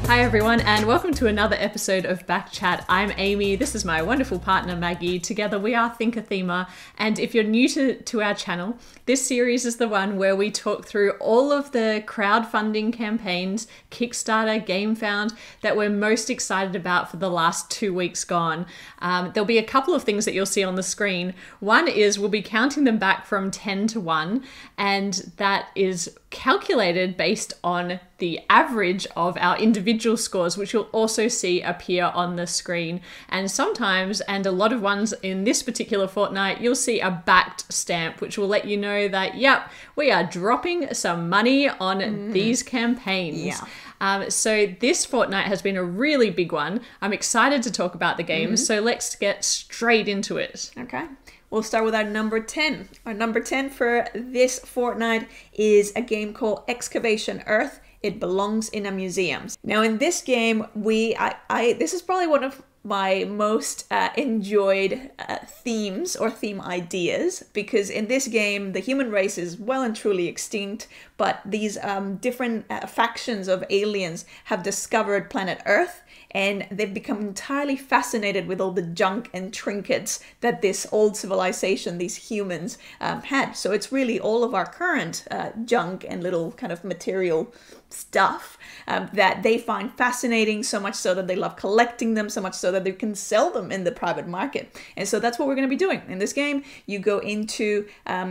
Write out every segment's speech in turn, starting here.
Hi everyone, and welcome to another episode of Back Chat. I'm Amy, this is my wonderful partner Maggie. Together we are ThinkerThemer, and if you're new to our channel, this series is the one where we talk through all of the crowdfunding campaigns, Kickstarter, GameFound, that we're most excited about for the last 2 weeks gone. There'll be a couple of things that you'll see on the screen. One is we'll be counting them back from 10 to 1, and that is calculated based on the average of our individual scores, which you'll also see appear on the screen. And sometimes, and a lot of ones in this particular fortnight, you'll see a backed stamp, which will let you know that, yep, we are dropping some money on these campaigns. Yeah. So this fortnight has been a really big one. I'm excited to talk about the games, so let's get straight into it. Okay. We'll start with our number 10. Our number 10 for this fortnight is a game called Excavation Earth. It belongs in a museum. Now in this game, this is probably one of my most enjoyed themes or theme ideas, because in this game the human race is well and truly extinct, but these different factions of aliens have discovered planet Earth, and they've become entirely fascinated with all the junk and trinkets that this old civilization, these humans, had. So it's really all of our current junk and little kind of material stuff that they find fascinating, so much so that they love collecting them, so much so that they can sell them in the private market. And so that's what we're going to be doing in this game. You go into,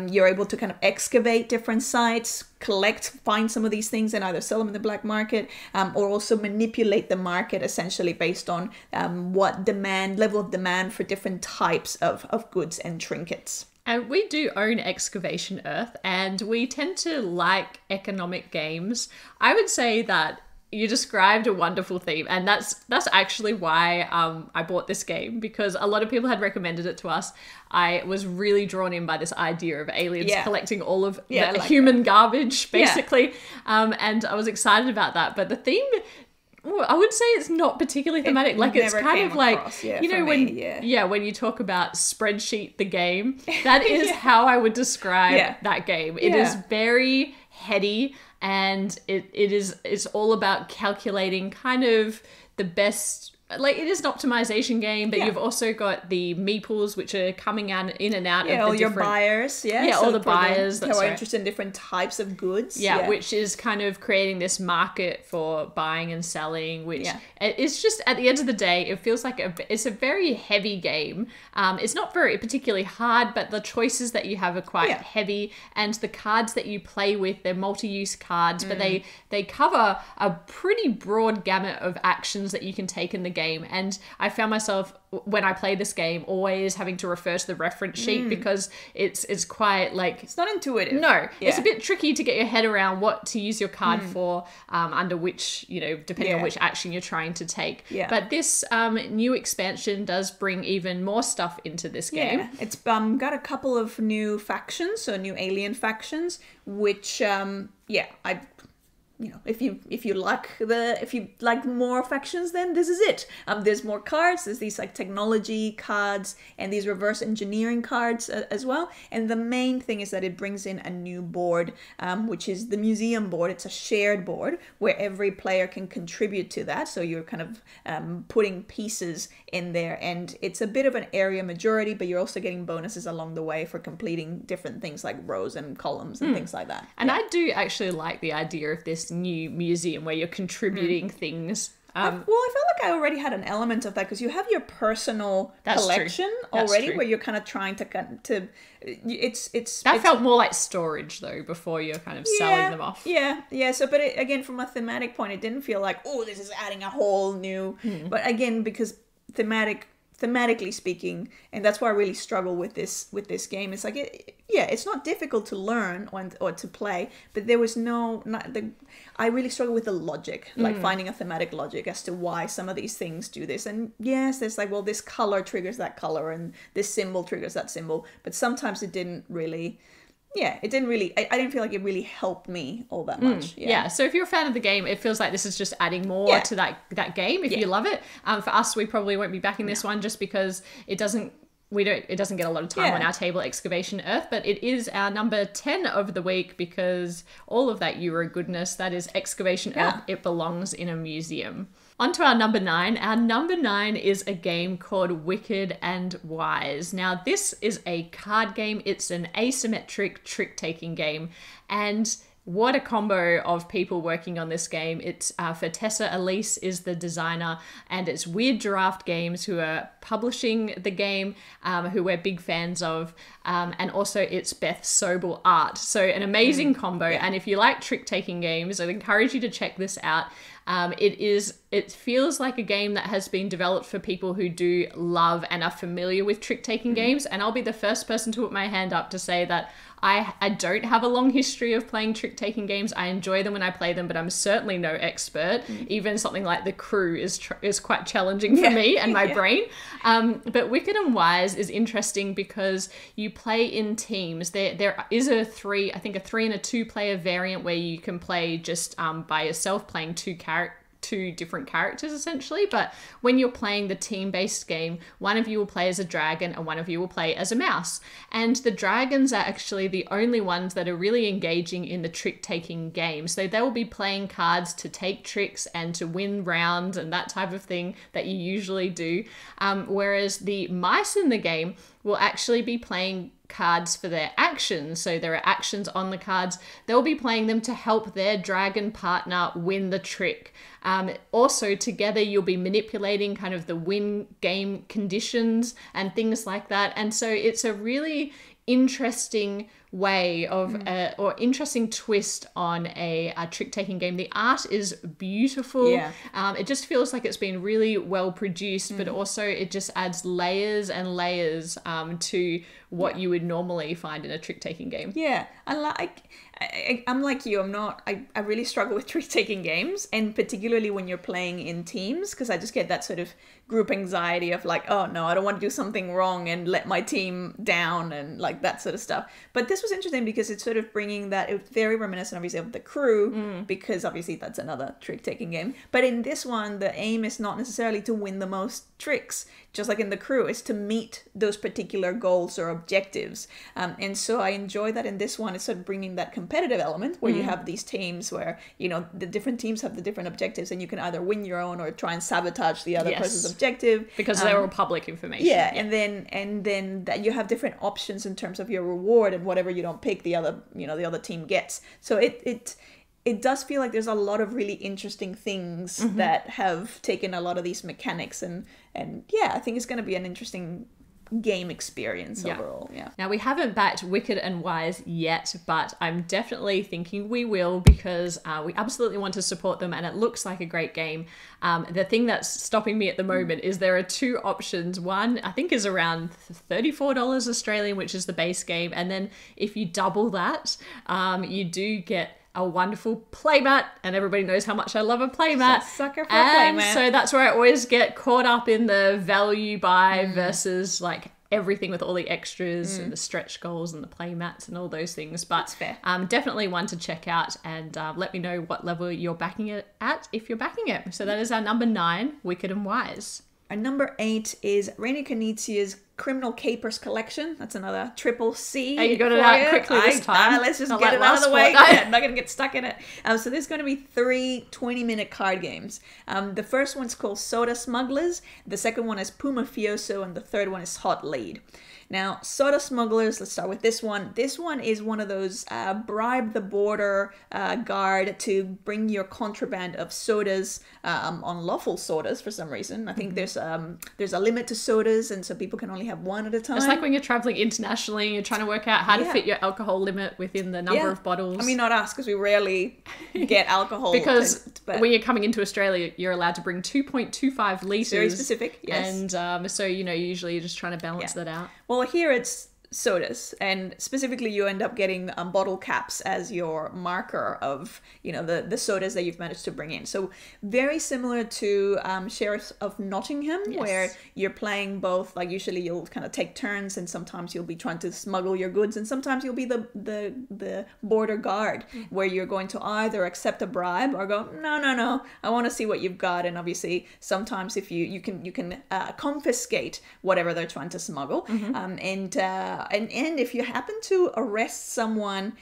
you're able to kind of excavate different sites, find some of these things and either sell them in the black market, or also manipulate the market essentially based on what level of demand for different types of goods and trinkets. And we do own Excavation Earth, and we tend to like economic games. I would say that you described a wonderful theme, and that's actually why I bought this game, because a lot of people had recommended it to us. I was really drawn in by this idea of aliens collecting all of the human garbage, basically, and I was excited about that. But the theme, I would say it's not particularly thematic. Like, it's kind of like, you know, when you talk about Spreadsheet the game, that is how I would describe that game. It is very heady, and it's all about calculating kind of the best. Like, it is an optimization game, but you've also got the meeples, which are coming in and out of all the your buyers, so all the buyers who are interested in different types of goods. Which is kind of creating this market for buying and selling, which it's just, at the end of the day, it feels like it's a very heavy game. It's not very particularly hard, but the choices that you have are quite heavy, and the cards that you play with, they're multi-use cards, but they cover a pretty broad gamut of actions that you can take in the game. And I found myself, when I play this game, always having to refer to the reference sheet, because it's quite like, it's not intuitive. No, it's a bit tricky to get your head around what to use your card for, under which, depending on which action you're trying to take. But this new expansion does bring even more stuff into this game. It's got a couple of new factions, so new alien factions, which if you like more factions, then this is it. There's more cards. There's these like technology cards and these reverse engineering cards as well. And the main thing is that it brings in a new board, which is the museum board. It's a shared board where every player can contribute to that. So you're kind of putting pieces in there, and it's a bit of an area majority, but you're also getting bonuses along the way for completing different things like rows and columns and things like that. And I do actually like the idea of this new museum where you're contributing things. I felt like I already had an element of that, because you have your personal collection already, where you're kind of trying to it's felt more like storage though, before you're kind of selling them off. So, but again, from a thematic point, it didn't feel like, oh, this is adding a whole new. But again, because thematically speaking, and that's why I really struggle with this game. It's like it's not difficult to learn or to play, but there was I really struggle with the logic, like finding a thematic logic as to why some of these things do this. And yes, there's like, well, this color triggers that color, and this symbol triggers that symbol, but sometimes it didn't really. I didn't feel like it really helped me all that much. So if you're a fan of the game, it feels like this is just adding more to that game if you love it. For us, we probably won't be backing this one, just because it doesn't it doesn't get a lot of time on our table, Excavation Earth, but it is our number 10 of the week because all of that Euro goodness, that is Excavation Earth, it belongs in a museum. On to our number 9. Our number 9 is a game called Wicked and Wise. Now, this is a card game. It's an asymmetric trick-taking game, and what a combo of people working on this game. It's for Tessa Elise is the designer, and it's Weird Giraffe Games who are publishing the game, who we're big fans of, and also it's Beth Sobel art. So an amazing combo, and if you like trick-taking games, I'd encourage you to check this out. It feels like a game that has been developed for people who do love and are familiar with trick-taking games, and I'll be the first person to put my hand up to say that I don't have a long history of playing trick-taking games. I enjoy them when I play them, but I'm certainly no expert. Even something like The Crew is quite challenging for me and my brain. But Wicked and Wise is interesting because you play in teams. There is a 3 and a 2-player variant where you can play just by yourself, playing two different characters essentially, but when you're playing the team-based game, one of you will play as a dragon and one of you will play as a mouse, and the dragons are actually the only ones that are really engaging in the trick-taking game. So they will be playing cards to take tricks and to win rounds and that type of thing that you usually do, whereas the mice in the game will actually be playing cards for their actions. So there are actions on the cards. They'll be playing them to help their dragon partner win the trick. Also, together you'll be manipulating kind of the win game conditions and things like that. And so it's a really interesting way of or interesting twist on a trick-taking game. The art is beautiful. It just feels like it's been really well produced, but also it just adds layers and layers to what you would normally find in a trick-taking game. I'm like you. I really struggle with trick-taking games, and particularly when you're playing in teams, because I just get that sort of group anxiety of like, oh no, I don't want to do something wrong and let my team down and like that sort of stuff. But this was interesting because it's sort of bringing that, it's very reminiscent obviously of The Crew, because obviously that's another trick-taking game. But in this one, the aim is not necessarily to win the most tricks, just like in The Crew, is to meet those particular goals or objectives. And so I enjoy that in this one. It's sort of bringing that competitive element where you have these teams where, you know, the different teams have the different objectives, and you can either win your own or try and sabotage the other person's objective, because they're all public information. And then that you have different options in terms of your reward, and whatever you don't pick, the other team gets. So it does feel like there's a lot of really interesting things that have taken a lot of these mechanics, and I think it's going to be an interesting game experience overall. Now, we haven't backed Wicked and Wise yet, but I'm definitely thinking we will, because we absolutely want to support them and it looks like a great game. The thing that's stopping me at the moment is there are 2 options. One, I think, is around $34 Australian, which is the base game, and then if you double that, you do get a wonderful playmat, and everybody knows how much I love a playmat. Sucker for a playmat. So that's where I always get caught up in the value buy versus like everything with all the extras and the stretch goals and the playmats and all those things. But that's fair. Definitely one to check out, and let me know what level you're backing it at if you're backing it. So that is our number 9, Wicked and Wise. Our number 8 is Rainy Kanitsia's Criminal Capers Collection. That's another triple C. Oh, you got it out quickly this time. Let's just get it out of the way. I'm not going to get stuck in it. So there's going to be 3 20-minute card games. The first one's called Soda Smugglers. The second one is Puma Fioso. And the third one is Hot Lead. Now, Soda Smugglers, let's start with this one. This one is one of those bribe the border guard to bring your contraband of sodas, unlawful sodas for some reason. I think there's a limit to sodas, and so people can only have one at a time. It's like when you're traveling internationally and you're trying to work out how to fit your alcohol limit within the number of bottles. I mean, not us, because we rarely get alcohol. Because when you're coming into Australia, you're allowed to bring 2.25 litres. Very specific, yes. And so, usually you're just trying to balance that out. Well, here it's sodas, and specifically you end up getting bottle caps as your marker of, you know, the sodas that you've managed to bring in. So very similar to Sheriff of Nottingham, where you're playing both, like usually you'll kind of take turns, and sometimes you'll be trying to smuggle your goods, and sometimes you'll be the border guard, where you're going to either accept a bribe or go, no, I want to see what you've got. And obviously sometimes if you can confiscate whatever they're trying to smuggle, and if you happen to arrest someone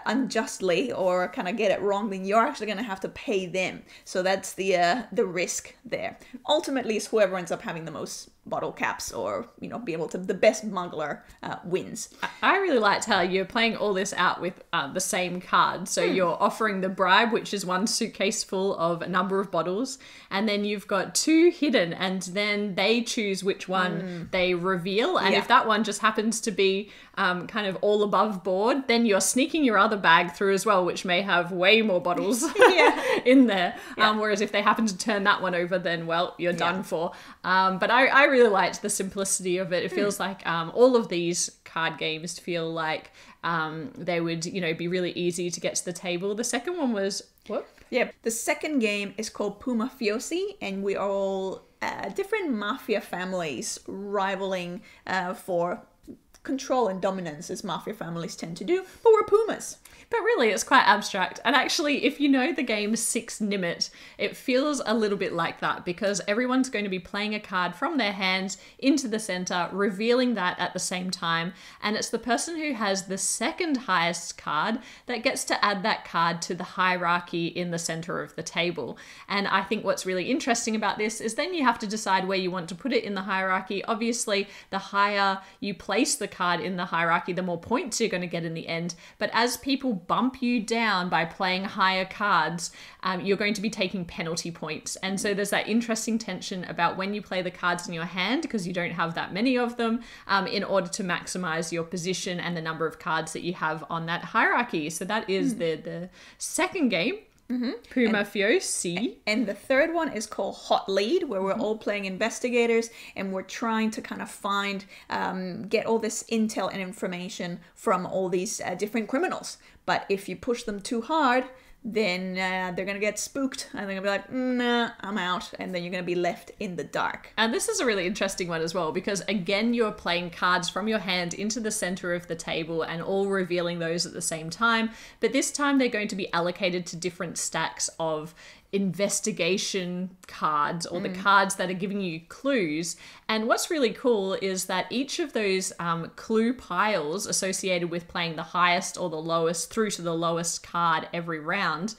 unjustly or kind of get it wrong, then you're actually going to have to pay them. So that's the risk there. Ultimately, it's whoever ends up having the most bottle caps, or, you know, be able to, the best smuggler wins. I really liked how you're playing all this out with the same card. So you're offering the bribe, which is one suitcase full of a number of bottles, and then you've got 2 hidden, and then they choose which one they reveal. And if that one just happens to be kind of all above board, then you're sneaking your other bag through as well, which may have way more bottles in there. Whereas if they happen to turn that one over, then, well, you're done for. But I really liked the simplicity of it. It feels like all of these card games feel like they would, you know, be really easy to get to the table. The second one was, what? Yeah, the second game is called Mafiosi, and we are all different mafia families rivaling for control and dominance, as mafia families tend to do, but we're pumas. But really, it's quite abstract. And actually, if you know the game Six Nimit, it feels a little bit like that, because everyone's going to be playing a card from their hands into the center, revealing that at the same time. And it's the person who has the second highest card that gets to add that card to the hierarchy in the center of the table. And I think what's really interesting about this is then you have to decide where you want to put it in the hierarchy. Obviously, the higher you place the card in the hierarchy, the more points you're going to get in the end. But as people bump you down by playing higher cards, you're going to be taking penalty points. And so there's that interesting tension about when you play the cards in your hand, because you don't have that many of them, in order to maximize your position and the number of cards that you have on that hierarchy. So that is the second game. Mafiosi. And the third one is called Hot Lead, where we're all playing investigators, and we're trying to kind of find, get all this intel and information from all these different criminals. But if you push them too hard, then they're going to get spooked, and they're going to be like, nah, I'm out. And then you're going to be left in the dark. And this is a really interesting one as well, because again, you're playing cards from your hand into the center of the table and all revealing those at the same time. But this time they're going to be allocated to different stacks of investigation cards, or the cards that are giving you clues. And what's really cool is that each of those clue piles associated with playing the highest or the lowest through to the lowest card every round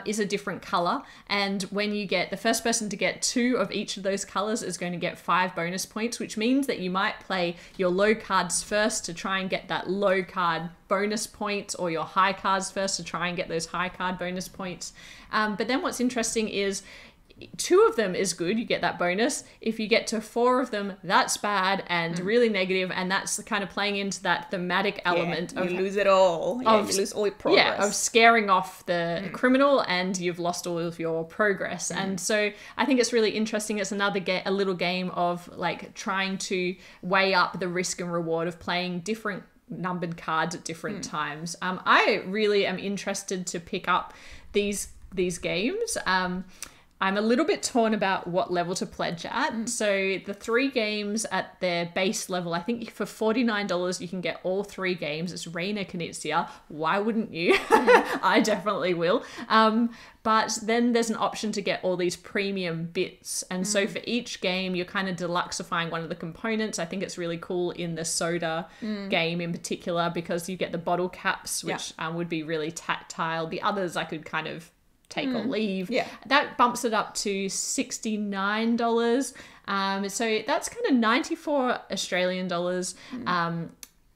is a different color. And when you get the first person to get 2 of each of those colors is going to get 5 bonus points, which means that you might play your low cards first to try and get that low card bonus points, or your high cards first to try and get those high card bonus points. But then what's interesting is 2 of them is good, you get that bonus. If you get to 4 of them, that's bad and really negative, and that's kind of playing into that thematic element you of lose it all. You lose all your progress. Yeah, of scaring off the criminal, and you've lost all of your progress. And so I think it's really interesting. It's another a little game of like trying to weigh up the risk and reward of playing different numbered cards at different times. I really am interested to pick up these games. I'm a little bit torn about what level to pledge at. So the 3 games at their base level, I think for $49 you can get all 3 games. It's Reina Knizia. Why wouldn't you? I definitely will. But then there's an option to get all these premium bits. And so for each game, you're kind of deluxifying one of the components. I think it's really cool in the soda game in particular, because you get the bottle caps, which would be really tactile. The others I could kind of take or leave. Yeah. That bumps it up to $69. So that's kind of 94 Australian dollars.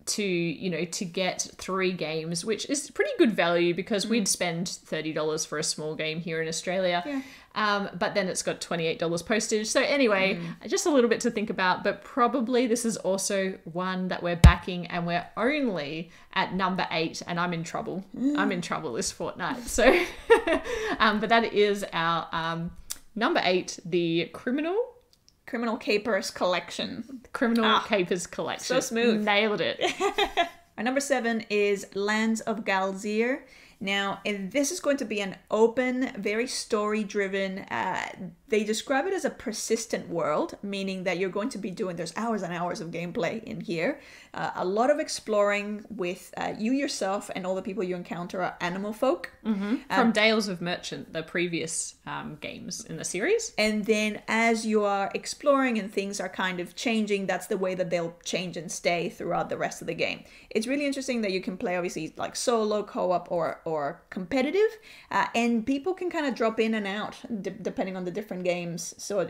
To get 3 games, which is pretty good value, because we'd spend $30 for a small game here in Australia. But then it's got $28 postage. So anyway, just a little bit to think about, but probably this is also one that we're backing, and we're only at number 8, and I'm in trouble. I'm in trouble this fortnight. So, but that is our number 8, The Criminal. Criminal Capers Collection. Criminal Capers Collection. So smooth. Nailed it. Our number 7 is Lands of Galzyr. Now, this is going to be an open, very story-driven, they describe it as a persistent world, meaning that you're going to be doing, there's hours and hours of gameplay in here. A lot of exploring with you yourself, and all the people you encounter are animal folk. From Dales of Merchant, the previous games in the series. And then as you are exploring and things are kind of changing, that's the way that they'll change and stay throughout the rest of the game. It's really interesting that you can play, obviously, like solo, co-op, or competitive, and people can kind of drop in and out depending on the different games. So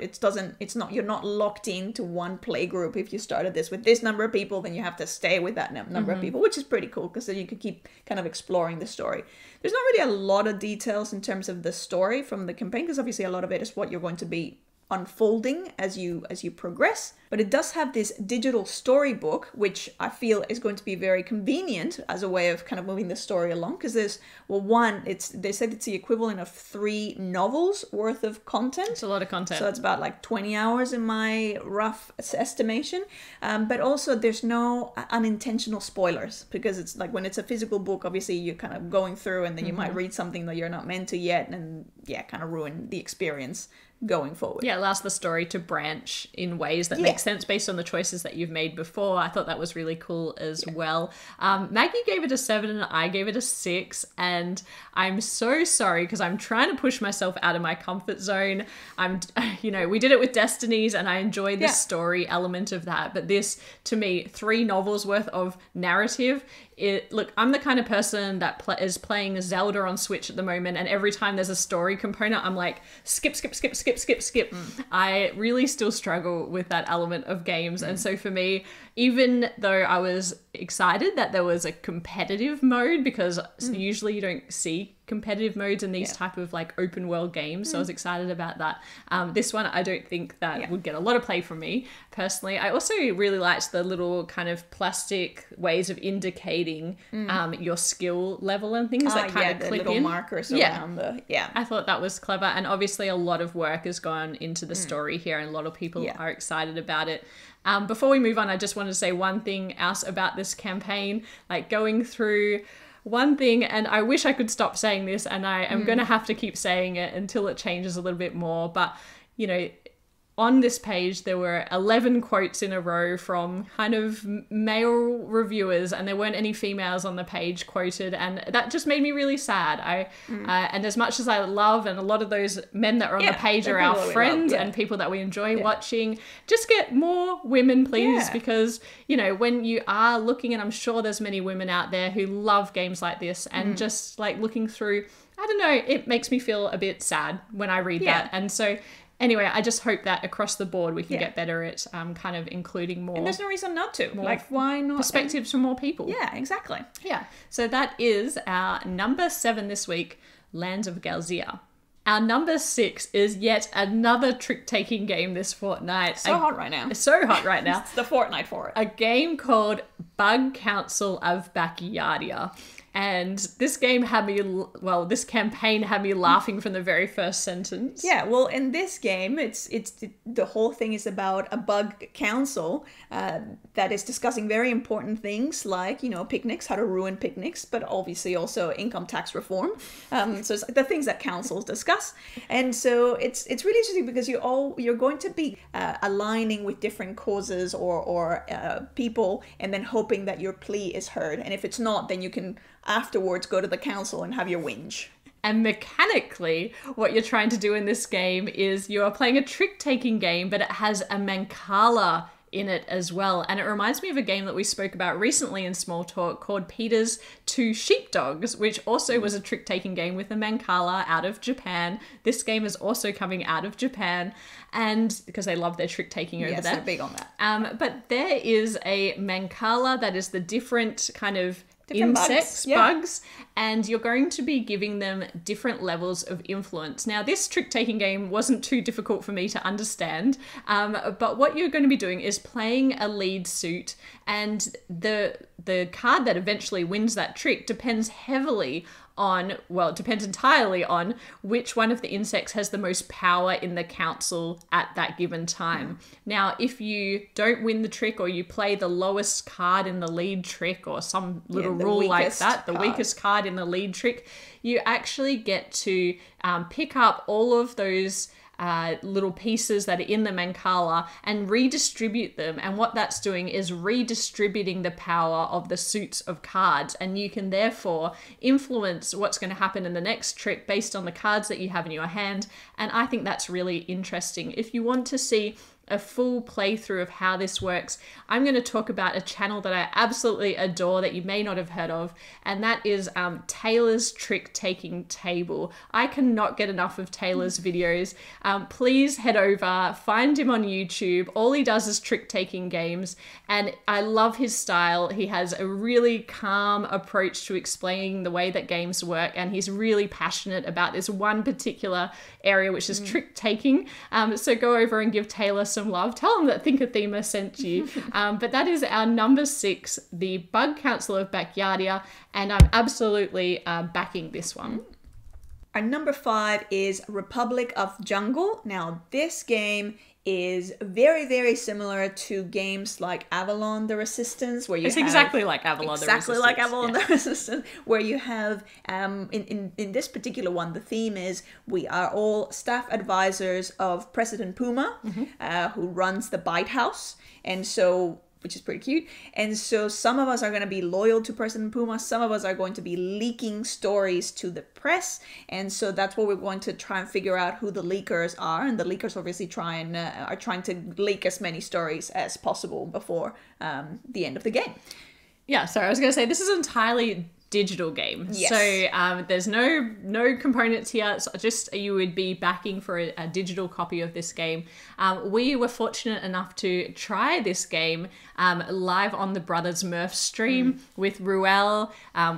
you're not locked into one play group. If you started this with this number of people, then you have to stay with that number of people, which is pretty cool because then you could keep kind of exploring the story. There's not really a lot of details in terms of the story from the campaign, because obviously a lot of it is what you're going to be unfolding as you progress, but it does have this digital storybook, which I feel is going to be very convenient as a way of kind of moving the story along, because there's, well, they said it's the equivalent of 3 novels worth of content. It's a lot of content. So it's about like 20 hours in my rough estimation, but also there's no unintentional spoilers, because it's like when it's a physical book, obviously you're kind of going through and then you might read something that you're not meant to yet, and kind of ruin the experience going forward. Yeah, it allows the story to branch in ways that make sense based on the choices that you've made before. I thought that was really cool as well. Maggie gave it a 7 and I gave it a 6, and I'm so sorry because I'm trying to push myself out of my comfort zone. We did it with Destinies and I enjoyed the story element of that, but this, to me, 3 novels worth of narrative. Look, I'm the kind of person that is playing Zelda on Switch at the moment, and every time there's a story component, I'm like, skip. I really still struggle with that element of games. And so for me, even though I was excited that there was a competitive mode, because usually you don't see competitive modes in these type of like open world games, so I was excited about that. This one, I don't think that would get a lot of play from me personally. I also really liked the little kind of plastic ways of indicating your skill level and things that kind of clip little in. markers around I thought that was clever, and obviously a lot of work has gone into the story here, and a lot of people are excited about it. Before we move on, I just wanted to say one thing else about this campaign, like going through one thing, and I wish I could stop saying this, and I am going to have to keep saying it until it changes a little bit more, but on this page, there were 11 quotes in a row from kind of male reviewers, and there weren't any females on the page quoted, and that just made me really sad. And as much as I love, and a lot of those men that are on the page are our friends and people that we enjoy watching, just get more women, please, because, when you are looking, and I'm sure there's many women out there who love games like this, and just like looking through, I don't know, it makes me feel a bit sad when I read that. And so anyway, I just hope that across the board we can get better at kind of including more. And there's no reason not to. Like, why not? Perspectives from more people. Yeah, exactly. Yeah. So that is our number 7 this week, Lands of Galzyr. Our number 6 is yet another trick-taking game this fortnight. Hot right now. It's so hot right now. It's the fortnight for it. A game called Bug Council of Backyardia. And this campaign had me laughing from the very first sentence. Yeah, well, in this game, the whole thing is about a bug council that is discussing very important things like, picnics, how to ruin picnics, but obviously also income tax reform. So it's the things that councils discuss. And so it's really interesting because you're going to be aligning with different causes or people, and then hoping that your plea is heard. And if it's not, then you can afterwards go to the council and have your whinge. And mechanically, what you're trying to do in this game is you are playing a trick-taking game, but it has a Mancala in it as well. And it reminds me of a game that we spoke about recently in Small Talk called Peter's Two Sheepdogs, which also was a trick-taking game with a Mancala out of Japan. This game is also coming out of Japan, and because they love their trick-taking over there. Yes, they're big on that. But there is a Mancala that is the different kind of different insects, bugs, and you're going to be giving them different levels of influence. Now, this trick-taking game wasn't too difficult for me to understand, but what you're going to be doing is playing a lead suit, and the card that eventually wins that trick depends heavily on, well, it depends entirely on which one of the insects has the most power in the council at that given time. Now, if you don't win the trick, or you play the lowest card in the lead trick, or some little rule like that, the weakest card in the lead trick, you actually get to pick up all of those little pieces that are in the Mancala and redistribute them. And what that's doing is redistributing the power of the suits of cards. And you can therefore influence what's going to happen in the next trick based on the cards that you have in your hand. And I think that's really interesting. If you want to see a full playthrough of how this works, I'm going to talk about a channel that I absolutely adore that you may not have heard of, and that is Taylor's Trick Taking Table. I cannot get enough of Taylor's videos. Please head over, find him on YouTube. All he does is trick taking games, and I love his style. He has a really calm approach to explaining the way that games work, and he's really passionate about this one particular area, which is trick taking. So go over and give Taylor some love. Tell him that ThinkerThemer sent you. But that is our number 6, the Bug Council of Backyardia, and I'm absolutely backing this one. Our number 5 is Republic of Jungle. Now, this game is very, very similar to games like Avalon the Resistance, where you it's exactly like Avalon the Resistance. Exactly like Avalon the Resistance, where you have, in this particular one, the theme is we are all staff advisors of President Puma, who runs the Bite House. And so, which is pretty cute. And so some of us are going to be loyal to President Puma. Some of us are going to be leaking stories to the press. And so that's what we're going to try and figure out who the leakers are. And the leakers obviously are trying to leak as many stories as possible before the end of the game. Yeah, sorry, I was going to say this is entirely digital game. Yes. So there's no components here. It's just you would be backing for a digital copy of this game. We were fortunate enough to try this game live on the Brothers Murph stream with Ruel,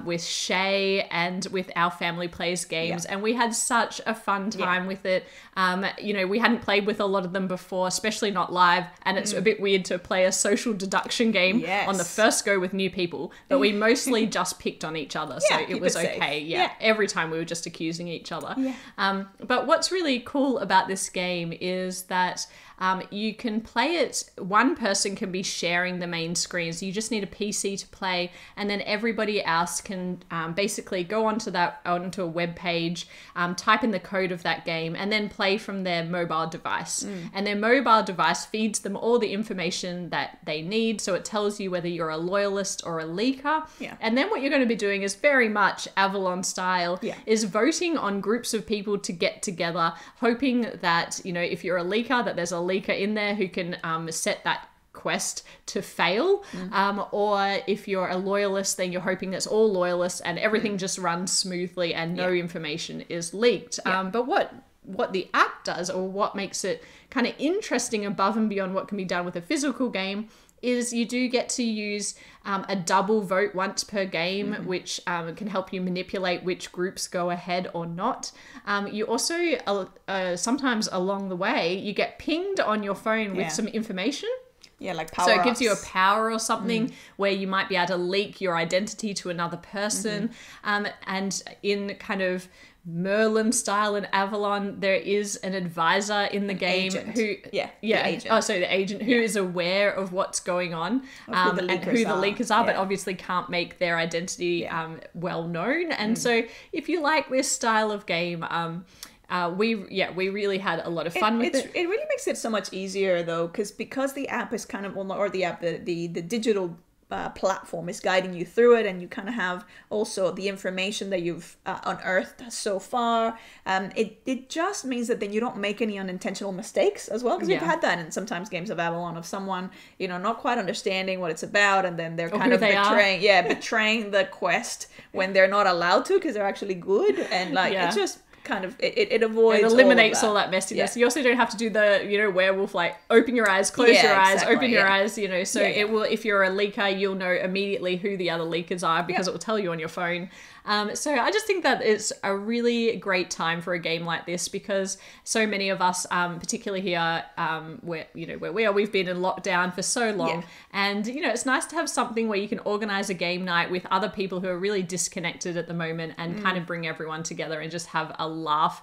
with Shay, and with Our Family Plays Games. And we had such a fun time with it. You know, we hadn't played with a lot of them before, especially not live. And it's a bit weird to play a social deduction game on the first go with new people. But we mostly just picked on each other, so it was okay. Every time we were just accusing each other. But what's really cool about this game is that you can play it, one person can be sharing the main screen, so you just need a PC to play, and then everybody else can basically go onto a web page, type in the code of that game, and then play from their mobile device. And their mobile device feeds them all the information that they need, so it tells you whether you're a loyalist or a leaker. And then what you're going to be doing is very much Avalon style, is voting on groups of people to get together, hoping that, you know, if you're a leaker, that there's a leaker in there who can set that quest to fail, or if you're a loyalist, then you're hoping that's all loyalists and everything just runs smoothly and no information is leaked. But what the app does, or what makes it kind of interesting above and beyond what can be done with a physical game, is you do get to use a double vote once per game, which can help you manipulate which groups go ahead or not. You also, sometimes along the way, you get pinged on your phone with some information. Like power So it gives you a power or something where you might be able to leak your identity to another person. And in kind of Merlin style in Avalon, there is an advisor in the game who the agent who is aware of what's going on, and who the leakers are, but obviously can't make their identity well known. And so if you like this style of game, we really had a lot of fun with it. It really makes it so much easier though, because the app is kind of, the digital platform is guiding you through it, and you kind of have also the information that you've unearthed so far. It just means that then you don't make any unintentional mistakes as well, because we've had that in sometimes games of Avalon, of someone, you know, not quite understanding what it's about, and then they're kind of betraying the quest when they're not allowed to, because they're actually good, and it's just kind of it avoids, it eliminates all that messiness. You also don't have to do the, you know, werewolf, like open your eyes, close your eyes, open your eyes, you know, so it will, if you're a leaker, you'll know immediately who the other leakers are, because it will tell you on your phone. So I just think that it's a really great time for a game like this because so many of us, particularly here where we are, we've been in lockdown for so long. And, it's nice to have something where you can organize a game night with other people who are really disconnected at the moment and kind of bring everyone together and just have a laugh,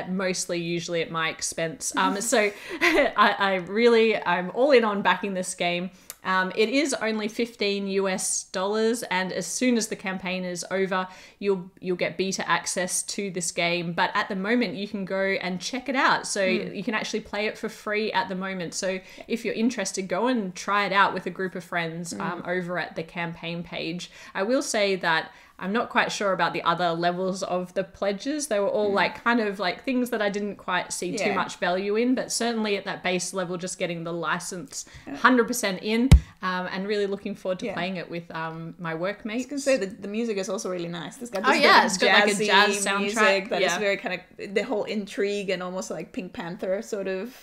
mostly usually at my expense. So I'm all in on backing this game. It is only $15 and as soon as the campaign is over, you'll get beta access to this game. But at the moment, you can go and check it out. So you can actually play it for free at the moment. So if you're interested, go and try it out with a group of friends over at the campaign page. I will say that I'm not quite sure about the other levels of the pledges. They were all kind of things that I didn't quite see too much value in, but certainly at that base level, just getting the license 100% in and really looking forward to playing it with my workmates. I was going to say the music is also really nice. It's got this it's got like a jazz soundtrack music that is very kind of the whole intrigue and almost like Pink Panther sort of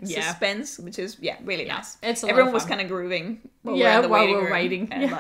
suspense, which is really nice. Everyone was kind of grooving while we're waiting. And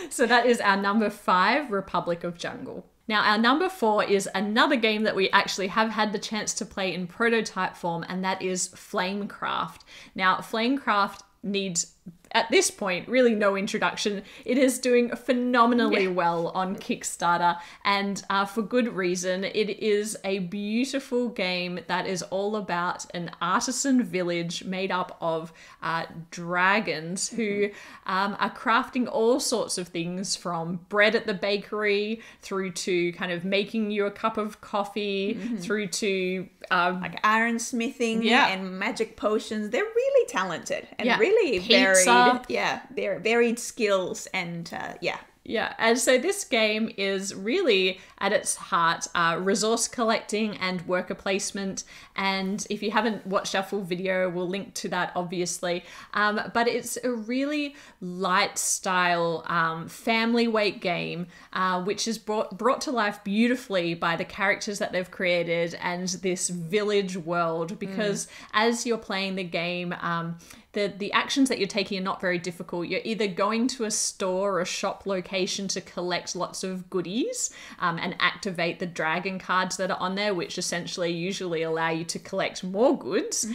So that is our number 5, Republic of Jungle. Now, our number 4 is another game that we actually have had the chance to play in prototype form, and that is Flamecraft. Now, Flamecraft needs, at this point, really no introduction. It is doing phenomenally well on Kickstarter, and for good reason. It is a beautiful game that is all about an artisan village made up of dragons who are crafting all sorts of things, from bread at the bakery through to kind of making you a cup of coffee, through to like ironsmithing and magic potions. They're really talented and really Pizza. They're varied skills and and so this game is really at its heart resource collecting and worker placement, and if you haven't watched our full video, we'll link to that obviously, but it's a really light style family weight game which is brought to life beautifully by the characters that they've created and this village world, because as you're playing the game, the actions that you're taking are not very difficult. You're either going to a store or a shop location to collect lots of goodies and activate the dragon cards that are on there, which essentially usually allow you to collect more goods,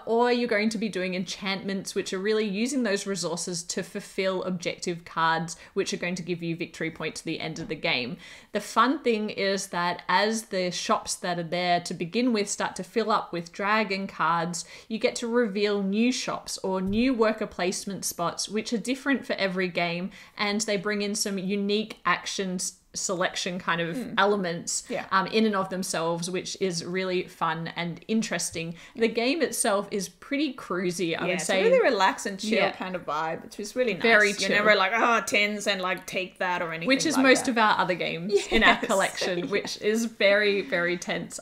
or you're going to be doing enchantments, which are really using those resources to fulfill objective cards, which are going to give you victory points at the end of the game. The fun thing is that as the shops that are there to begin with start to fill up with dragon cards, you get to reveal new shops or new worker placement spots, which are different for every game, and they bring in some unique actions selection kind of elements in and of themselves, which is really fun and interesting. The game itself is pretty cruisy, I would say. It's a really relaxed and chill kind of vibe, which is really nice. Very chill. You're never like, tens and like take that or anything, which is like most that. of our other games in our collection, which is very, very tense.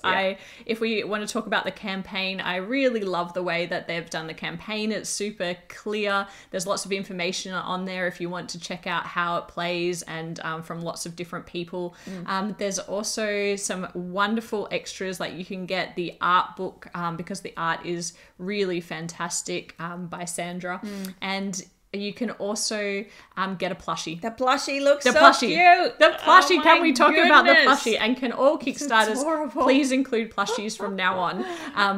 If we want to talk about the campaign, I really love the way that they've done the campaign. It's super clear. There's lots of information on there if you want to check out how it plays, and from lots of different people. There's also some wonderful extras, like you can get the art book because the art is really fantastic by Sandra, and you can also get a plushie. The plushie looks cute. The plushie. Can we talk about the goodness. plushie? And can all Kickstarters please include plushies from now on?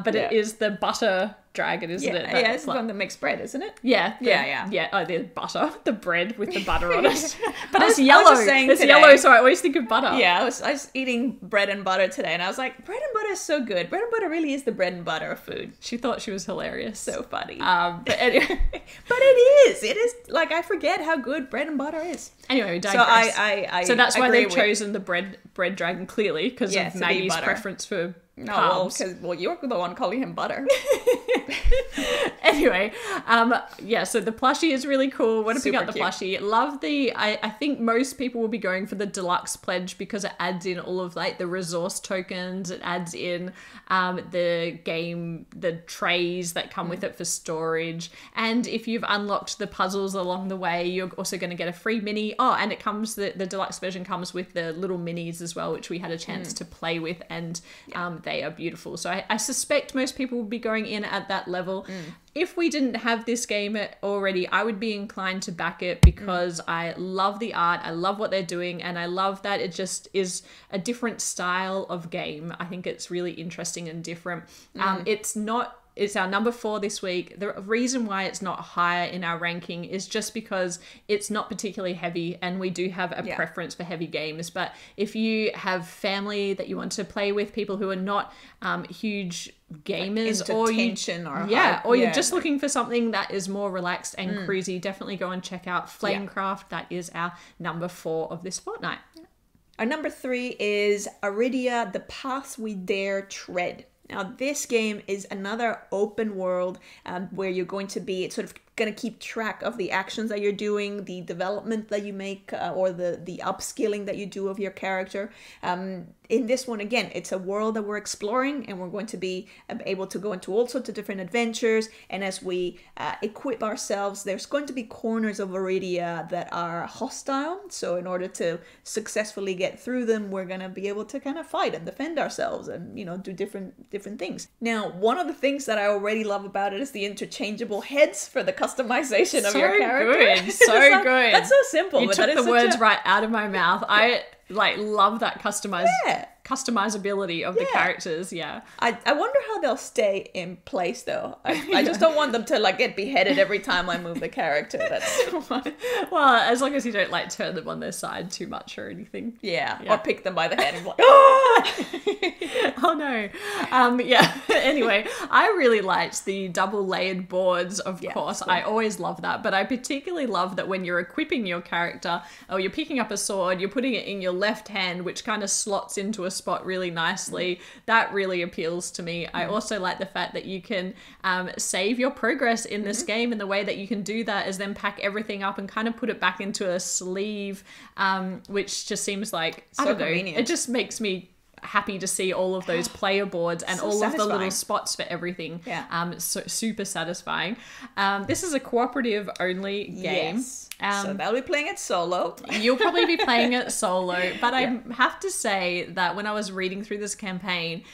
But it is the butter dragon, isn't it? Yeah, it's the one that makes bread, isn't it? Yeah. Oh, there's butter. The bread with the butter on it. But it's I yellow. was just saying It's today, yellow, so I always think of butter. Yeah, I was eating bread and butter today, and I was like, bread and butter is so good. Bread and butter really is the bread and butter of food. She thought she was hilarious. So funny. But anyway. But it is. It is, like, I forget how good bread and butter is. Anyway, we digress. So that's why they've with... chosen the bread dragon, clearly, because of Maggie's preference for carbs. Well, you're the one calling him butter. Anyway, so the plushie is really cool. Want to pick up the plushie. Love I think most people will be going for the deluxe pledge because it adds in all of like the resource tokens. It adds in the trays that come with it for storage. And if you've unlocked the puzzles along the way, you're also going to get a free mini. Oh, and it comes, the deluxe version comes with the little minis as well, which we had a chance to play with. And they are beautiful. So I suspect most people will be going in at that level. If we didn't have this game already, I would be inclined to back it because I love the art, I love what they're doing, and I love that it just is a different style of game. I think it's really interesting and different. It's our number 4 this week. The reason why it's not higher in our ranking is just because it's not particularly heavy, and we do have a preference for heavy games. But if you have family that you want to play with, people who are not huge gamers, or you're just looking for something that is more relaxed and cruisy, definitely go and check out Flamecraft. That is our number 4 of this fortnight. Our number 3 is Arydia, The Paths We Dare Tread. Now, this game is another open world where you're going to be sort of going to keep track of the actions that you're doing, the development that you make, or the upskilling that you do of your character. In this one, again, it's a world that we're exploring, and we're going to be able to go into all sorts of different adventures. And as we equip ourselves, there's going to be corners of Arydia that are hostile. So in order to successfully get through them, we're going to be able to kind of fight and defend ourselves and, do different things. Now, one of the things that I already love about it is the interchangeable heads for the customization of your character. So good. That's so simple. You took the words right out of my mouth. I love that customizability of the characters. I wonder how they'll stay in place though. I just don't want them to get beheaded every time I move the character. That's well, as long as you don't turn them on their side too much or anything. Or pick them by the head and oh no. Anyway, I really liked the double layered boards, of course. I always love that, but I particularly love that when you're equipping your character, or you're picking up a sword, you're putting it in your left hand, which kind of slots into a spot really nicely. That really appeals to me. I also like the fact that you can save your progress in this game, and the way that you can do that is then pack everything up and kind of put it back into a sleeve, which just seems like, I don't know, it just makes me happy to see all of those player boards and all of the little spots for everything. So super satisfying. This is a cooperative only game. So that'll be playing it solo. You'll probably be playing it solo, but I have to say that when I was reading through this campaign,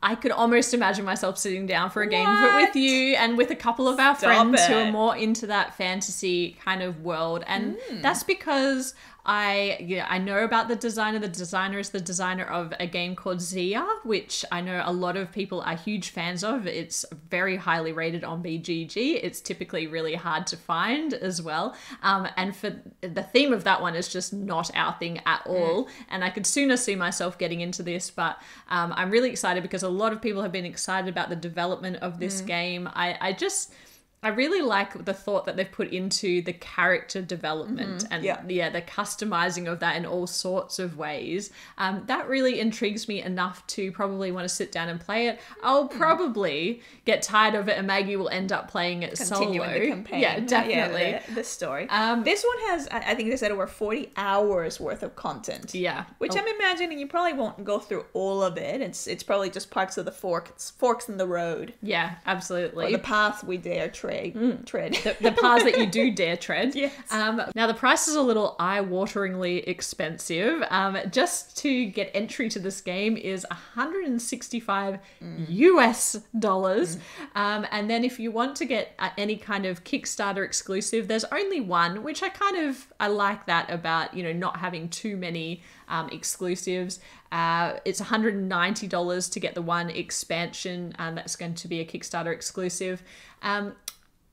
I could almost imagine myself sitting down for a game with you and with a couple of our friends who are more into that fantasy kind of world. And that's because I know about the designer. The designer is the designer of a game called Galzyr, which I know a lot of people are huge fans of. It's very highly rated on BGG. It's typically really hard to find as well. And for the theme of that one is just not our thing at all. And I could sooner see myself getting into this, but I'm really excited because a lot of people have been excited about the development of this game. I really like the thought that they've put into the character development and the customizing of that in all sorts of ways. That really intrigues me enough to probably want to sit down and play it. I'll probably get tired of it, and Maggie will end up playing it solo. The campaign. Yeah, definitely. The story. This one has, I think they said, over 40 hours worth of content. Yeah. Which I'm imagining you probably won't go through all of it. It's probably just parts of the forks in the road. Yeah, absolutely. Or the path we dare tread. The paths that you do dare tread. Yes. Now the price is a little eye-wateringly expensive. Just to get entry to this game is $165 US dollars. And then if you want to get any kind of Kickstarter exclusive, there's only one, which I like that about, not having too many exclusives. It's $190 to get the one expansion, and that's going to be a Kickstarter exclusive.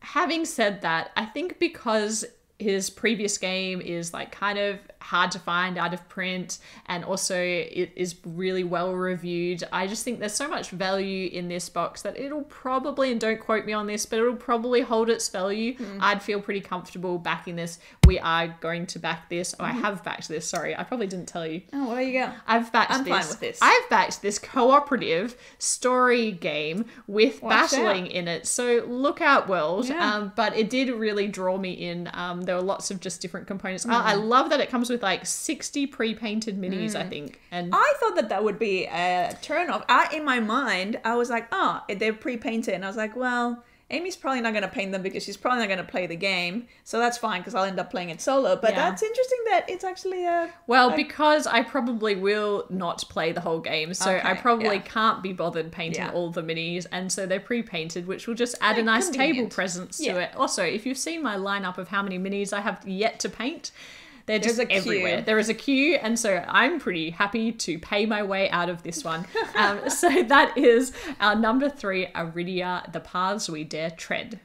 Having said that, I think because his previous game is kind of hard to find, out of print, and also it is really well reviewed, I just think there's so much value in this box that it'll probably, and don't quote me on this, but it'll probably hold its value. I'd feel pretty comfortable backing this. We are going to back this. I have backed this. Sorry, I probably didn't tell you. Oh, well, there you go. I'm fine with this. I've backed this cooperative story game with battling in it. So look out, world. But it did really draw me in. There were lots of just different components. I love that it comes with 60 pre-painted minis, I think. And I thought that would be a turn off. In my mind, I was like, oh, they're pre-painted. And I was like, well, Amy's probably not going to paint them because she's probably not going to play the game. So that's fine because I'll end up playing it solo. But that's interesting that it's actually because I probably will not play the whole game. So I probably can't be bothered painting all the minis. And so they're pre-painted, which will just add a nice table presence to it. Also, if you've seen my lineup of how many minis I have yet to paint, they're just everywhere. There is a queue, and so I'm pretty happy to pay my way out of this one. So that is our number 3, Arydia, The Paths We Dare Tread.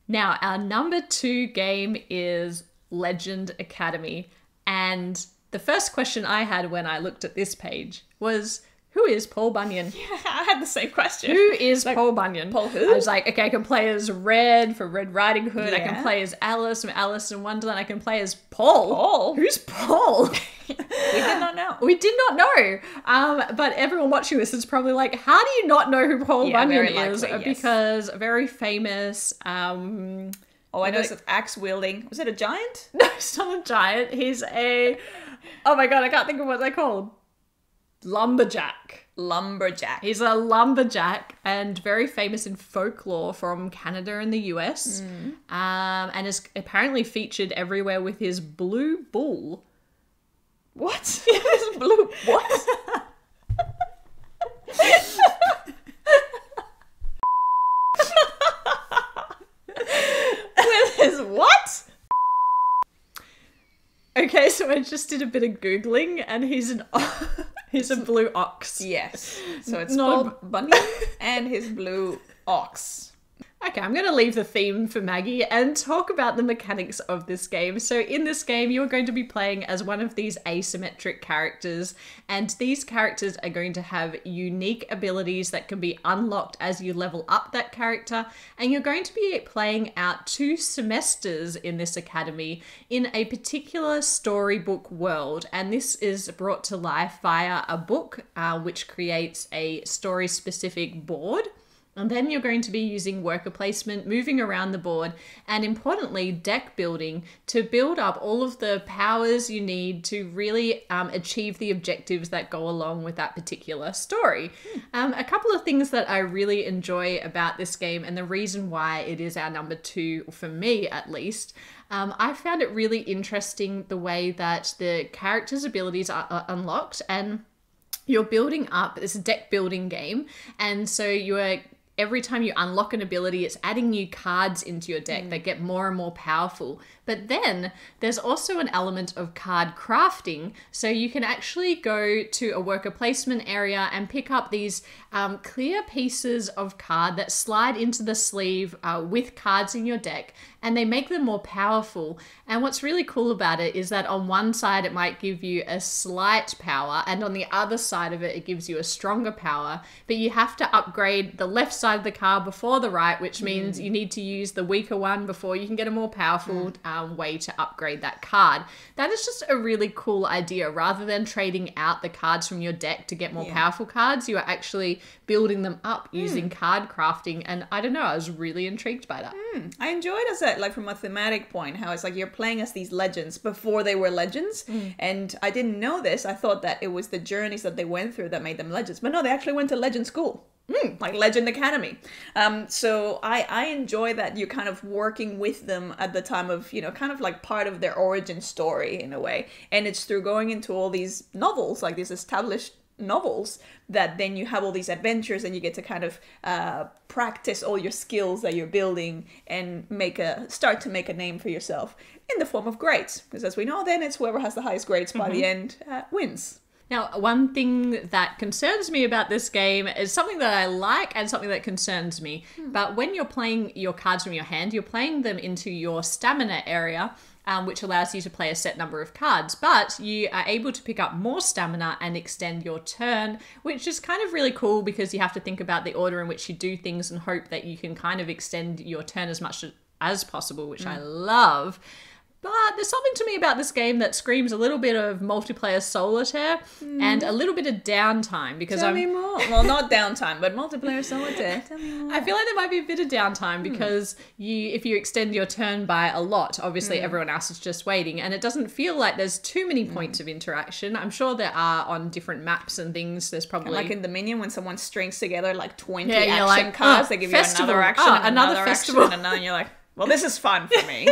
Now, our number 2 game is Legend Academy. And the first question I had when I looked at this page was, who is Paul Bunyan? Yeah, I had the same question. Who is Paul Bunyan? Paul who? I was like, okay, I can play as Red for Red Riding Hood. I can play as Alice from Alice in Wonderland. I can play as Paul. Paul? Who's Paul? We did not know. We did not know. But everyone watching this is probably like, how do you not know who Paul Bunyan is? Because very famous... I know it's an axe wielding. Was it a giant? No, it's not a giant. He's a... Oh my god, I can't think of what they're called. Lumberjack. He's a lumberjack and very famous in folklore from Canada and the US. And is apparently featured everywhere with his blue bull. What? His blue... What? With his what? Okay, so I just did a bit of Googling and he's a blue ox. Yes. So it's Paul Bunyan and his blue ox. Okay, I'm going to leave the theme for Maggie and talk about the mechanics of this game. So in this game, you're going to be playing as one of these asymmetric characters, and these characters are going to have unique abilities that can be unlocked as you level up that character, and you're going to be playing out 2 semesters in this academy in a particular storybook world, and this is brought to life via a book which creates a story-specific board. And then you're going to be using worker placement, moving around the board, and importantly, deck building to build up all of the powers you need to really achieve the objectives that go along with that particular story. A couple of things that I really enjoy about this game, and the reason why it is our number 2, for me at least, I found it really interesting the way that the characters' abilities are unlocked, and you're building up. It's a deck building game, and so every time you unlock an ability, it's adding new cards into your deck that get more and more powerful. But then there's also an element of card crafting. So you can actually go to a worker placement area and pick up these clear pieces of card that slide into the sleeve with cards in your deck, and they make them more powerful. And what's really cool about it is that on one side it might give you a slight power, and on the other side of it, it gives you a stronger power. But you have to upgrade the left side of the card before the right, which means you need to use the weaker one before you can get a more powerful way to upgrade that card. That is just a really cool idea. Rather than trading out the cards from your deck to get more powerful cards, you are actually building them up using card crafting. And I don't know, I was really intrigued by that. I enjoyed as a, like, from a thematic point, how it's like you're playing as these legends before they were legends. And I didn't know this. I thought that it was the journeys that they went through that made them legends. But no, they actually went to legend school. Like Legend Academy. So I enjoy that you're kind of working with them at the time of, kind of like part of their origin story in a way. And it's through going into all these novels, like these established novels, that then you have all these adventures and you get to kind of practice all your skills that you're building and start to make a name for yourself in the form of grades. Because as we know, then it's whoever has the highest grades by the end wins. Now, one thing that concerns me about this game is something that I like and something that concerns me. But when you're playing your cards from your hand, you're playing them into your stamina area, which allows you to play a set number of cards. But you are able to pick up more stamina and extend your turn, which is kind of really cool because you have to think about the order in which you do things and hope that you can kind of extend your turn as much as possible, which I love. But there's something to me about this game that screams a little bit of multiplayer solitaire and a little bit of downtime because Tell me more. Well, not downtime, but multiplayer solitaire. Tell me more. I feel like there might be a bit of downtime because if you extend your turn by a lot, obviously everyone else is just waiting, and it doesn't feel like there's too many points of interaction. I'm sure there are on different maps and things. There's probably And like in Dominion when someone strings together like 20 you're action like, cards, they give festival. you another action, and another festival, action, and then you're like, well, this is fun for me.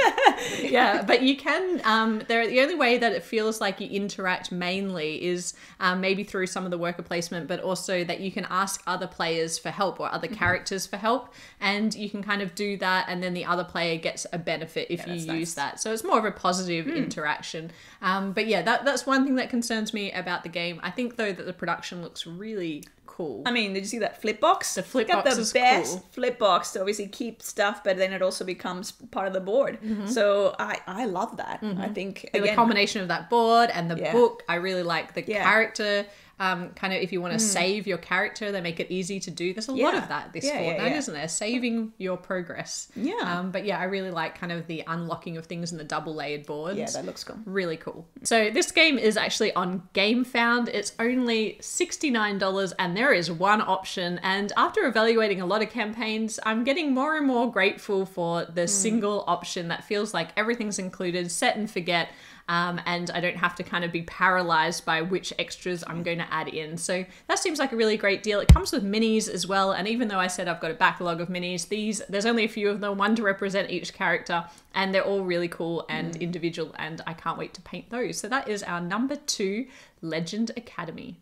Yeah, but you can, the only way that it feels like you interact mainly is maybe through some of the worker placement, but also that you can ask other players for help or other characters for help, and you can kind of do that, and then the other player gets a benefit if you use that. So it's more of a positive interaction. But yeah, that's one thing that concerns me about the game. I think, though, that the production looks really cool. I mean, did you see that flip box? The flip box is cool. Got the best flip box to obviously keep stuff, but then it also becomes part of the board. So I love that. I think, again, the combination of that board and the book, I really like the character. Kind of, if you want to save your character, they make it easy to do. There's a lot of that this fortnight, isn't there? Saving your progress. But yeah, I really like kind of the unlocking of things in the double layered boards. Yeah, that looks cool. Really cool. So this game is actually on GameFound. It's only $69 and there is one option. And after evaluating a lot of campaigns, I'm getting more and more grateful for the single option that feels like everything's included, set and forget. And I don't have to kind of be paralyzed by which extras I'm going to add in. So that seems like a really great deal. It comes with minis as well. And even though I said I've got a backlog of minis, there's only a few of them, one to represent each character, and they're all really cool and individual, and I can't wait to paint those. So that is our number 2, Legend Academy.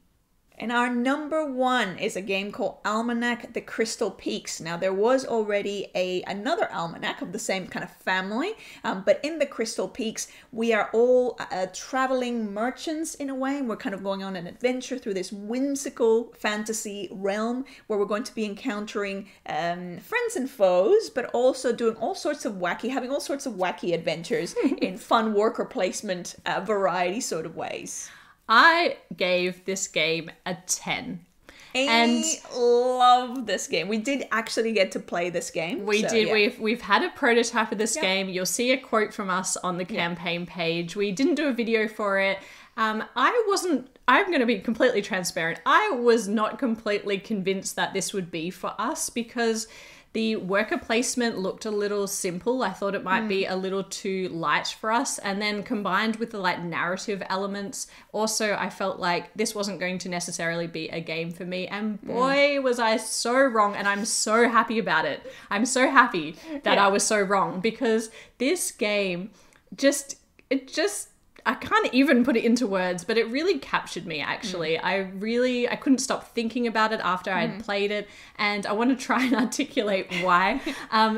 And our number 1 is a game called Almanac: The Crystal Peaks. Now, there was already another almanac of the same kind of family, but in the Crystal Peaks, we are all traveling merchants in a way. We're kind of going on an adventure through this whimsical fantasy realm where we're going to be encountering friends and foes, but also doing having all sorts of wacky adventures in fun worker placement variety sort of ways. I gave this game a 10. Amy loved this game. We did actually get to play this game. We did. Yeah. We've had a prototype of this game. You'll see a quote from us on the campaign page. We didn't do a video for it. I'm going to be completely transparent. I was not completely convinced that this would be for us because the worker placement looked a little simple. I thought it might be a little too light for us. And then combined with the narrative elements, also I felt like this wasn't going to necessarily be a game for me. And boy, was I so wrong. And I'm so happy about it. I'm so happy that I was so wrong because this game I can't even put it into words, but it really captured me, actually. I couldn't stop thinking about it after I'd played it, and I want to try and articulate why.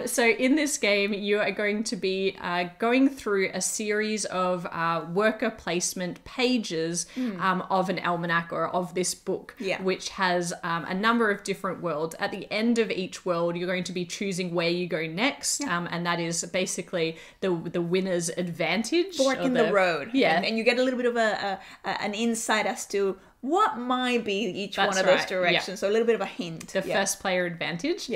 So in this game, you are going to be going through a series of worker placement pages of an almanac or of this book, which has a number of different worlds. At the end of each world, you're going to be choosing where you go next, and that is basically the winner's advantage. Fork in the road. Yeah, and you get a little bit of an insight as to what might be each one of those directions. Yeah. So a little bit of a hint. The first player advantage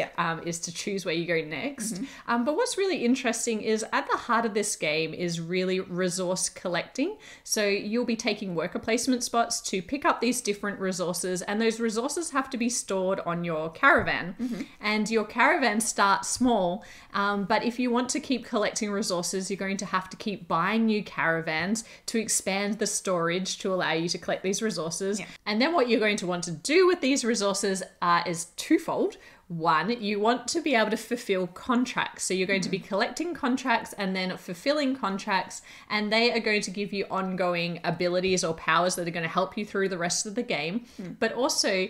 is to choose where you go next. But what's really interesting is at the heart of this game is really resource collecting. So you'll be taking worker placement spots to pick up these different resources, and those resources have to be stored on your caravan. And your caravan starts small, but if you want to keep collecting resources, you're going to have to keep buying new caravans to expand the storage to allow you to collect these resources. And then what you're going to want to do with these resources is twofold. One, you want to be able to fulfill contracts. So you're going to be collecting contracts and then fulfilling contracts, and they are going to give you ongoing abilities or powers that are going to help you through the rest of the game. But also,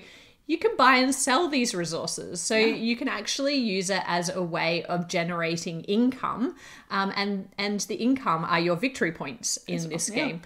you can buy and sell these resources. So you can actually use it as a way of generating income. And the income are your victory points in this game,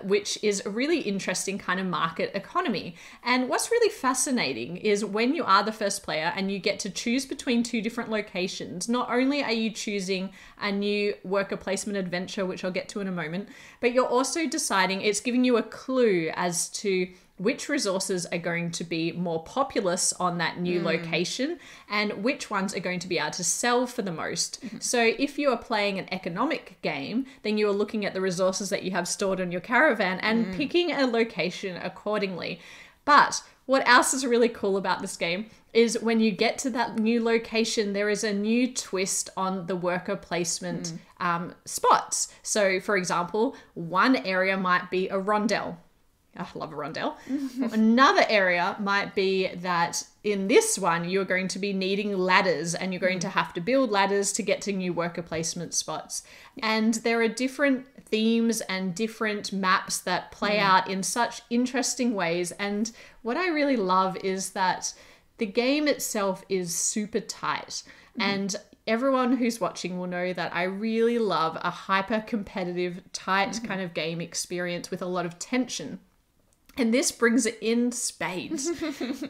which is a really interesting kind of market economy. And what's really fascinating is when you are the first player and you get to choose between 2 different locations, not only are you choosing a new worker placement adventure, which I'll get to in a moment, but you're also deciding, it's giving you a clue as to which resources are going to be more populous on that new location and which ones are going to be able to sell for the most. So if you are playing an economic game, then you are looking at the resources that you have stored on your caravan and picking a location accordingly. But what else is really cool about this game is when you get to that new location, there is a new twist on the worker placement spots. So for example, one area might be a rondel. I love a rondel. Another area might be that in this one, you're going to be needing ladders and you're going to have to build ladders to get to new worker placement spots. And there are different themes and different maps that play out in such interesting ways. And what I really love is that the game itself is super tight. And everyone who's watching will know that I really love a hyper competitive, tight kind of game experience with a lot of tension. And this brings it in spades.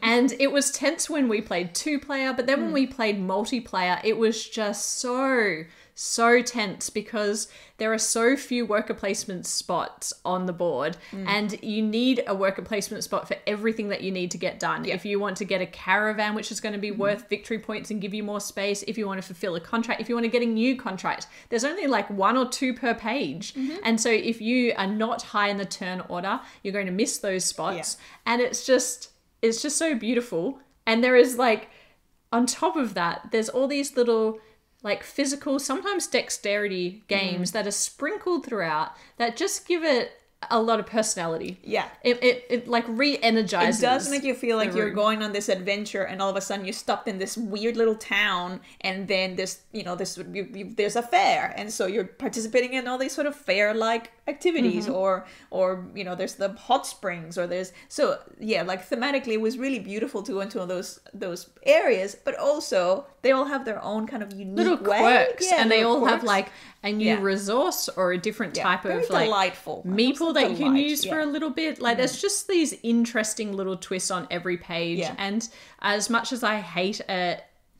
And it was tense when we played 2-player, but then when we played multiplayer, it was just so tense because there are so few worker placement spots on the board and you need a worker placement spot for everything that you need to get done. If you want to get a caravan, which is going to be worth victory points and give you more space, if you want to fulfill a contract, if you want to get a new contract, there's only like 1 or 2 per page. And so if you are not high in the turn order, you're going to miss those spots. And it's just so beautiful. And there is like, on top of that, there's all these little like physical, sometimes dexterity games that are sprinkled throughout that just give it a lot of personality. Yeah. It like re-energizes. It does make you feel like you're going on this adventure and all of a sudden you're stopped in this weird little town and then there's a fair and so you're participating in all these sort of fair-like activities or there's the hot springs or there's like thematically it was really beautiful to go into those areas, but also they all have their own kind of unique little quirks and they all have like a new resource or a different type of like delightful meeple that you can use for a little bit. Like there's just these interesting little twists on every page. And as much as I hate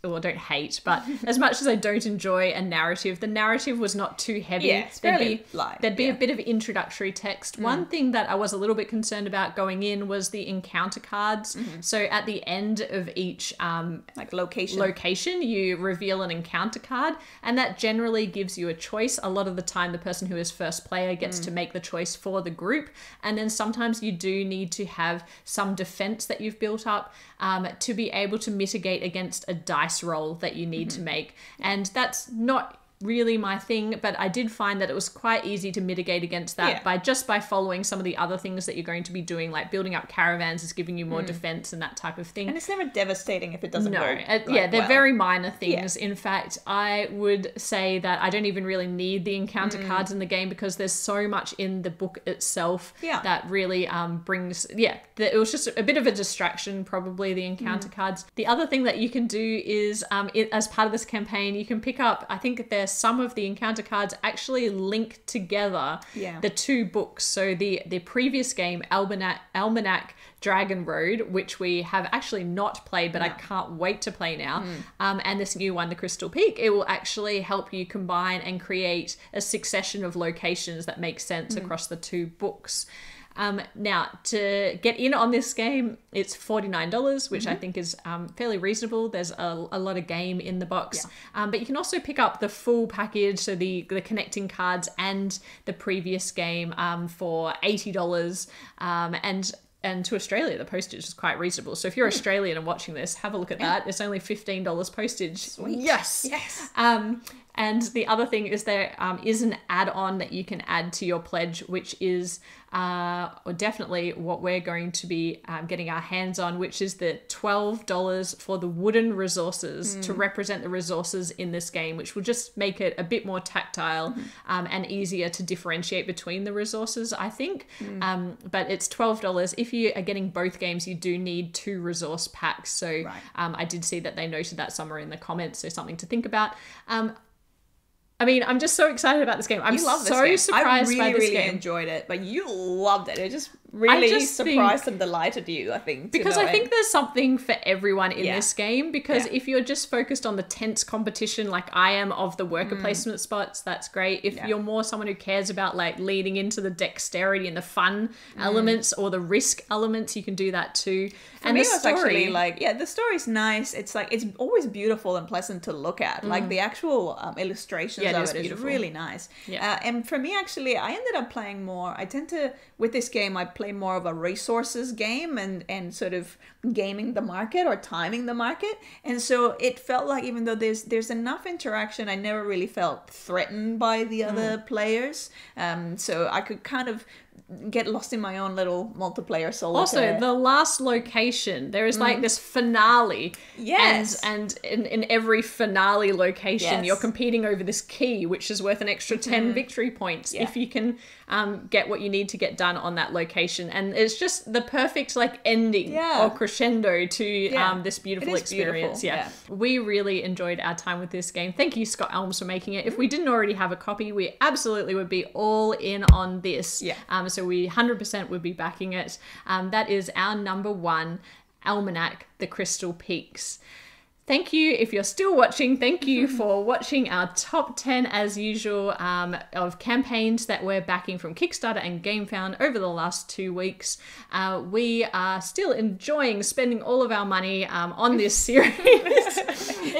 don't hate, but as much as I don't enjoy a narrative, the narrative was not too heavy. There'd be a bit of introductory text. One thing that I was a little bit concerned about going in was the encounter cards. So at the end of each like location, you reveal an encounter card, and that generally gives you a choice. A lot of the time, the person who is first player gets to make the choice for the group, and then sometimes you do need to have some defense that you've built up to be able to mitigate against a dice roll that you need to make. And that's not really my thing, but I did find that it was quite easy to mitigate against that by following some of the other things that you're going to be doing, like building up caravans is giving you more defense and that type of thing. And it's never devastating if it doesn't go they're very minor things. In fact, I would say that I don't even really need the encounter cards in the game because there's so much in the book itself that really brings it was just a bit of a distraction, probably, the encounter cards. The other thing that you can do is as part of this campaign, you can pick up, I think there's some of the encounter cards actually link together the 2 books. So the previous game, Almanac Dragon Road, which we have actually not played, but I can't wait to play now, and this new one, the Crystal Peak, it will actually help you combine and create a succession of locations that make sense across the 2 books. Now, to get in on this game, it's $49, which I think is fairly reasonable. There's a lot of game in the box. But you can also pick up the full package, so the connecting cards and the previous game for $80. And to Australia, the postage is quite reasonable. So if you're Australian and watching this, have a look at that. It's only $15 postage. Sweet. Yes. And the other thing is there is an add-on that you can add to your pledge, which is definitely what we're going to be getting our hands on, which is the $12 for the wooden resources to represent the resources in this game, which will just make it a bit more tactile and easier to differentiate between the resources, I think. But it's $12. If you are getting both games, you do need 2 resource packs. So I did see that they noted that somewhere in the comments, so something to think about. I mean, I'm just so excited about this game. I'm You love this so game. surprised I by this really game. enjoyed it, but you loved it. It just really just surprised and delighted you, I think. Because I think there's something for everyone in Yeah. this game. Because Yeah. if you're just focused on the tense competition like I am of the worker placement spots, that's great. If you're more someone who cares about like leading into the dexterity and the fun elements or the risk elements, you can do that too. For and me, the it was story, actually like, the story's nice. It's like, it's always beautiful and pleasant to look at. Like the actual illustrations it of is it is beautiful. really nice. Yeah. And for me, actually, I ended up playing more. I tend to, with this game, I play more of a resources game and sort of gaming the market or timing the market. And so it felt like, even though there's enough interaction, I never really felt threatened by the other players. So I could kind of get lost in my own little multiplayer solitaire. Also, the last location, there is like this finale. Yes. And in every finale location, Yes. you're competing over this key, which is worth an extra 10 victory points if you can get what you need to get done on that location. And it's just the perfect like ending or crescendo to this beautiful experience. Beautiful. We really enjoyed our time with this game. Thank you, Scott Elms, for making it. If we didn't already have a copy, we absolutely would be all in on this. So we 100% would be backing it. That is our number 1 Almanac, The Crystal Peaks. Thank you, if you're still watching, thank you for watching our top 10 as usual of campaigns that we're backing from Kickstarter and GameFound over the last 2 weeks. We are still enjoying spending all of our money on this series.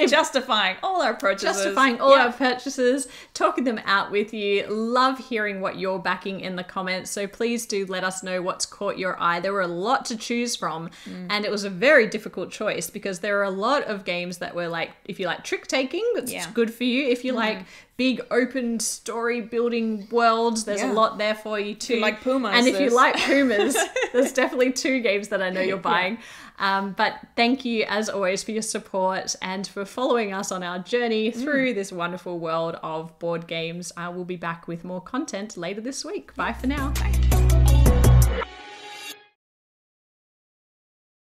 Justifying all our purchases. Our purchases, talking them out with you. Love hearing what you're backing in the comments. So please do let us know what's caught your eye. There were a lot to choose from, and it was a very difficult choice because there are a lot of games that were like, if you like trick taking, that's good for you. If you like big open story building worlds, there's a lot there for you too. If you like Pumas. And if you like Pumas, there's definitely 2 games that I know you're buying. But thank you as always for your support and for following us on our journey through this wonderful world of board games. We'll be back with more content later this week. Bye for now. Bye.